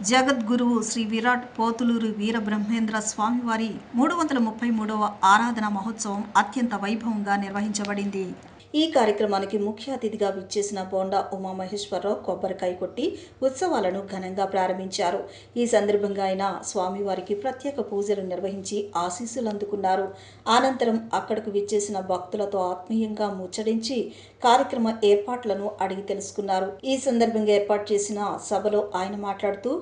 జగద్గురువు శ్రీ విరాట్ పోతులూరు వీరబ్రహ్మేంద్ర స్వామివారి 333వ ఆరాధన మహోత్సవం అత్యంత వైభవంగా నిర్వహించబడింది. ఈ కార్యక్రమానికి ముఖ్య అతిథిగా విచ్చేసిన బొండా ఉమామహేశ్వరరావు కొబ్బరికాయ కొట్టి ఉత్సవాలను ఘనంగా ప్రారంభించారు. ఈ సందర్భంగా ఆయన స్వామివారికి ప్రత్యేక పూజలు నిర్వహించి ఆశీస్సులు అందుకున్నారు. అనంతరం అక్కడకు విచ్చేసిన భక్తులతో ఆత్మీయంగా ముచ్చడించి కార్యక్రమ ఏర్పాట్లను అడిగి తెలుసుకున్నారు. ఈ సందర్భంగా ఏర్పాటు చేసిన సభలో ఆయన మాట్లాడుతూ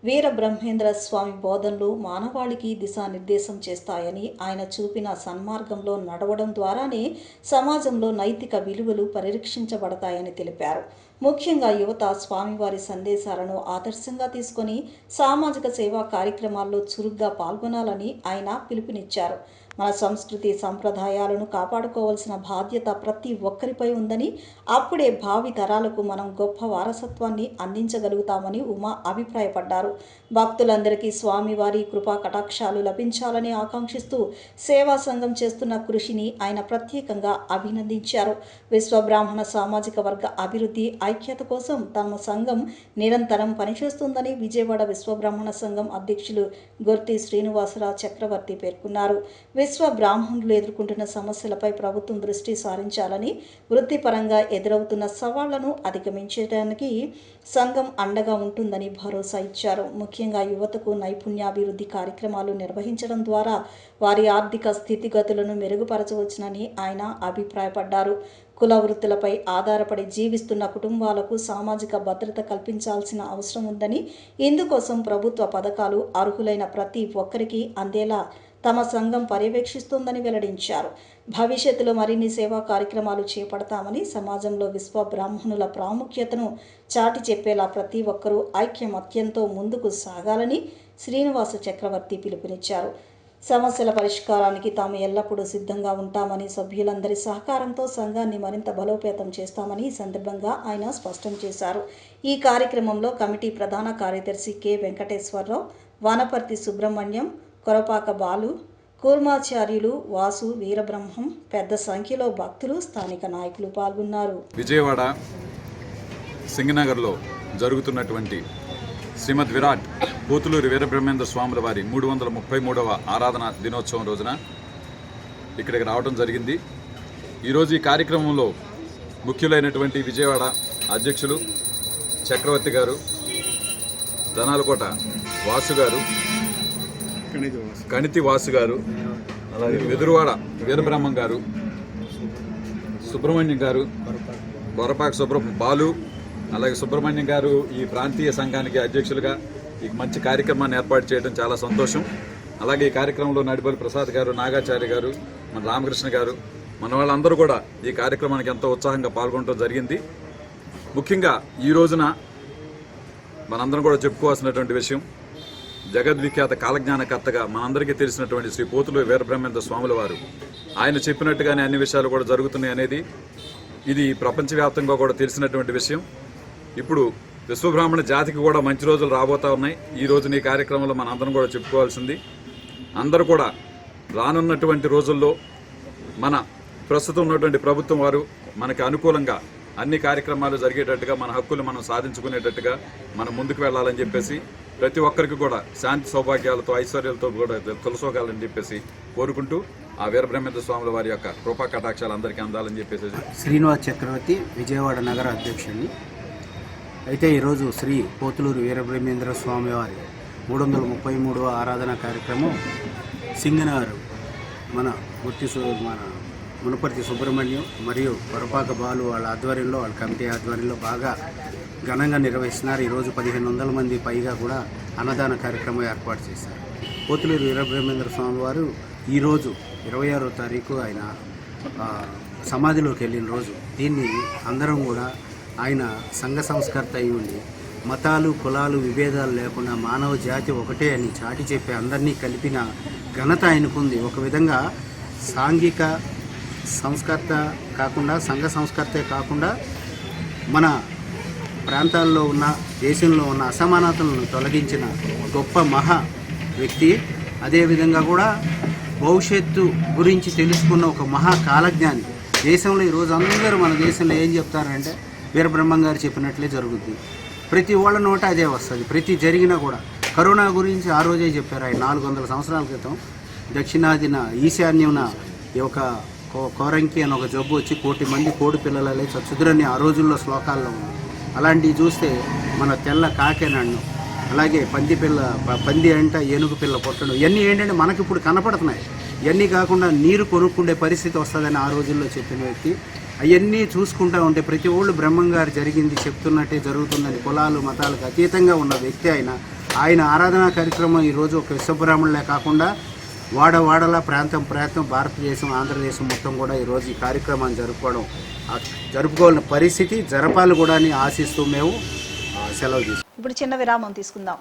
వీరబ్రహ్మేంద్ర స్వామి బోధనలు మానవాళికి దిశానిర్దేశం చేస్తాయని, ఆయన చూపిన సన్మార్గంలో నడవడం ద్వారానే సమాజంలో నైతిక విలువలు పరిరక్షించబడతాయని తెలిపారు. ముఖ్యంగా యువత స్వామివారి సందేశాలను ఆదర్శంగా తీసుకొని సామాజిక సేవా కార్యక్రమాల్లో చురుగ్గా పాల్గొనాలని ఆయన పిలుపునిచ్చారు. మన సంస్కృతి సంప్రదాయాలను కాపాడుకోవాల్సిన బాధ్యత ప్రతి ఒక్కరిపై ఉందని, అప్పుడే భావి తరాలకు మనం గొప్ప వారసత్వాన్ని అందించగలుగుతామని ఉమా అభిప్రాయపడ్డారు. భక్తులందరికీ స్వామివారి కృపా కటాక్షాలు లభించాలని ఆకాంక్షిస్తూ సేవా సంఘం చేస్తున్న కృషిని ఆయన ప్రత్యేకంగా అభినందించారు. విశ్వబ్రాహ్మణ సామాజిక వర్గ అభివృద్ధి, ఐక్యత కోసం తమ సంఘం నిరంతరం పనిచేస్తుందని విజయవాడ విశ్వబ్రాహ్మణ సంఘం అధ్యక్షులు గొర్తి శ్రీనివాసరావు చక్రవర్తి పేర్కొన్నారు. విశ్వ బ్రాహ్మణులు ఎదుర్కొంటున్న సమస్యలపై ప్రభుత్వం దృష్టి సారించాలని, వృత్తిపరంగా ఎదురవుతున్న సవాళ్లను అధిగమించడానికి సంఘం అండగా ఉంటుందని భరోసా ఇచ్చారు. ముఖ్యంగా యువతకు నైపుణ్యాభివృద్ధి కార్యక్రమాలు నిర్వహించడం ద్వారా వారి ఆర్థిక స్థితిగతులను మెరుగుపరచవచ్చునని ఆయన అభిప్రాయపడ్డారు. కుల వృత్తులపై ఆధారపడి జీవిస్తున్న కుటుంబాలకు సామాజిక భద్రత కల్పించాల్సిన అవసరం ఉందని, ఇందుకోసం ప్రభుత్వ పథకాలు అర్హులైన ప్రతి ఒక్కరికి అందేలా తమ సంఘం పర్యవేక్షిస్తోందని వెల్లడించారు. భవిష్యత్తులో మరిన్ని సేవా కార్యక్రమాలు చేపడతామని, సమాజంలో విశ్వ బ్రాహ్మణుల ప్రాముఖ్యతను చాటి చెప్పేలా ప్రతి ఒక్కరూ ఐక్యమత్యంతో ముందుకు సాగాలని శ్రీనివాస చక్రవర్తి పిలుపునిచ్చారు. సమస్యల పరిష్కారానికి తాము ఎల్లప్పుడూ సిద్ధంగా ఉంటామని, సభ్యులందరి సహకారంతో సంఘాన్ని మరింత బలోపేతం చేస్తామని ఈ సందర్భంగా ఆయన స్పష్టం చేశారు. ఈ కార్యక్రమంలో కమిటీ ప్రధాన కార్యదర్శి కె వెంకటేశ్వరరావు, వానపర్తి సుబ్రహ్మణ్యం, కొరపాక బాలు, కూర్మాచార్యులు, వాసు, వీరబ్రహ్మం, పెద్ద సంఖ్యలో భక్తులు, స్థానిక నాయకులు పాల్గొన్నారు. విజయవాడ సింగనగర్లో జరుగుతున్నటువంటి శ్రీమద్ విరాట్ పోతులూరి వీరబ్రహ్మేంద్ర స్వాముల వారి 333వ ఆరాధన దినోత్సవం రోజున ఇక్కడికి రావడం జరిగింది. ఈరోజు ఈ కార్యక్రమంలో ముఖ్యులైనటువంటి విజయవాడ అధ్యక్షులు చక్రవర్తి గారు, దనాలకోట వాసు గారు, కణితి వాసు గారు, అలాగే వెదురువాడ వీరబ్రహ్మం గారు, సుబ్రహ్మణ్యం గారు, కొరపాక బాలు, అలాగే సుబ్రహ్మణ్యం గారు ఈ ప్రాంతీయ సంఘానికి అధ్యక్షులుగా ఈ మంచి కార్యక్రమాన్ని ఏర్పాటు చేయడం చాలా సంతోషం. అలాగే ఈ కార్యక్రమంలో నడిపల్లి ప్రసాద్ గారు, నాగాచార్య గారు, మన రామకృష్ణ గారు, మన వాళ్ళందరూ కూడా ఈ కార్యక్రమానికి ఎంతో ఉత్సాహంగా పాల్గొనడం జరిగింది. ముఖ్యంగా ఈ రోజున మనందరం కూడా చెప్పుకోవాల్సినటువంటి విషయం, జగద్విఖ్యాత కాలజ్ఞానకర్తగా మనందరికీ తెలిసినటువంటి శ్రీ పోతులూరి వీరబ్రహ్మేంద్ర స్వాముల వారు ఆయన చెప్పినట్టుగానే అన్ని విషయాలు కూడా జరుగుతున్నాయి అనేది ఇది ప్రపంచవ్యాప్తంగా కూడా తెలిసినటువంటి విషయం. ఇప్పుడు విశ్వబ్రాహ్మణ జాతికి కూడా మంచి రోజులు రాబోతా ఉన్నాయి. ఈ రోజున ఈ కార్యక్రమంలో మన అందరం కూడా చెప్పుకోవాల్సింది, అందరూ కూడా రానున్నటువంటి రోజుల్లో మన ప్రస్తుతం ఉన్నటువంటి ప్రభుత్వం వారు మనకి అనుకూలంగా అన్ని కార్యక్రమాలు జరిగేటట్టుగా, మన హక్కులు మనం సాధించుకునేటట్టుగా మనం ముందుకు వెళ్ళాలని చెప్పేసి, ప్రతి ఒక్కరికి కూడా శాంతి సౌభాగ్యాలతో ఐశ్వర్యాలతో కూడా తొలసోగాలని చెప్పేసి కోరుకుంటూ ఆ వీరబ్రహ్మేంద్ర స్వాముల వారి యొక్క కృపా కటాక్షాలు అందరికీ అందాలని చెప్పేసి. శ్రీనివాస్ చక్రవర్తి, విజయవాడ నగర అధ్యక్షుడిని. అయితే ఈరోజు శ్రీ పోతులూరు వీరబ్రహ్మేంద్ర స్వామి వారి 333వ ఆరాధన కార్యక్రమం సింగనగర్ మన మునపర్తి సుబ్రహ్మణ్యం మరియు కొరపాక బాలు వాళ్ళ ఆధ్వర్యంలో, వాళ్ళ కమిటీ ఆధ్వర్యంలో బాగా ఘనంగా నిర్వహిస్తున్నారు. ఈరోజు 1500 మంది పైగా కూడా అన్నదాన కార్యక్రమం ఏర్పాటు చేశారు. పోతులూరు వీరబ్రహ్మేంద్ర స్వామి వారు ఈరోజు 26వ తారీఖు ఆయన సమాధిలోకి వెళ్ళిన రోజు. దీన్ని అందరం కూడా ఆయన సంఘ సంస్కర్త అయి ఉండి మతాలు, కులాలు, విభేదాలు లేకుండా మానవ జాతి ఒకటే అని చాటి చెప్పి అందరినీ కలిపిన ఘనత ఆయనకుంది. ఒక విధంగా సాంఘిక సంస్కర్త కాకుండా, సంఘ సంస్కర్తే కాకుండా మన ప్రాంతాల్లో ఉన్న, దేశంలో ఉన్న అసమానతలను తొలగించిన గొప్ప మహా వ్యక్తి. అదేవిధంగా కూడా భవిష్యత్తు గురించి తెలుసుకున్న ఒక మహా కాలజ్ఞాని. దేశంలో ఈరోజు అందరూ మన దేశంలో ఏం చెప్తారంటే వీరబ్రహ్మం గారు చెప్పినట్లే జరుగుతుంది. ప్రతి వాళ్ళ నోట అదే వస్తుంది. ప్రతి జరిగినా కూడా కరోనా గురించి ఆ రోజే చెప్పారు ఆయన 400 సంవత్సరాల క్రితం. దక్షిణాదిన ఈశాన్యమున ఈ యొక్క కోరంకి అని ఒక జబ్బు వచ్చి 1 కోటి మంది కోడి పిల్లలే చచ్చుదురని ఆ రోజుల్లో శ్లోకాల్లో ఉంది. అలాంటివి చూస్తే మన తెల్ల కాకేనన్ను, అలాగే పంది అంట ఏనుగు పిల్ల పొట్టడం, ఇవన్నీ ఏంటంటే మనకి ఇప్పుడు కనపడుతున్నాయి. ఇవన్నీ కాకుండా నీరు కొనుక్కుండే పరిస్థితి వస్తుందని ఆ రోజుల్లో చెప్పిన వ్యక్తి. అవన్నీ చూసుకుంటూ ఉంటే ప్రతి ఒళ్ళు బ్రహ్మం గారు జరిగింది చెప్తున్నట్టే జరుగుతుందని కులాలు మతాలకు అతీతంగా ఉన్న వ్యక్తి ఆయన ఆరాధనా కార్యక్రమం ఈరోజు ఒక విశ్వబ్రాహ్మణులే కాకుండా వాడవాడలా ప్రాంతం భారతదేశం, ఆంధ్రదేశం మొత్తం కూడా ఈరోజు ఈ కార్యక్రమాన్ని జరుపుకోవాలని పరిస్థితి, జరపాలి కూడా అని ఆశిస్తూ మేము సెలవు తీసుకుంటాం. ఇప్పుడు చిన్న విరామం తీసుకుందాం.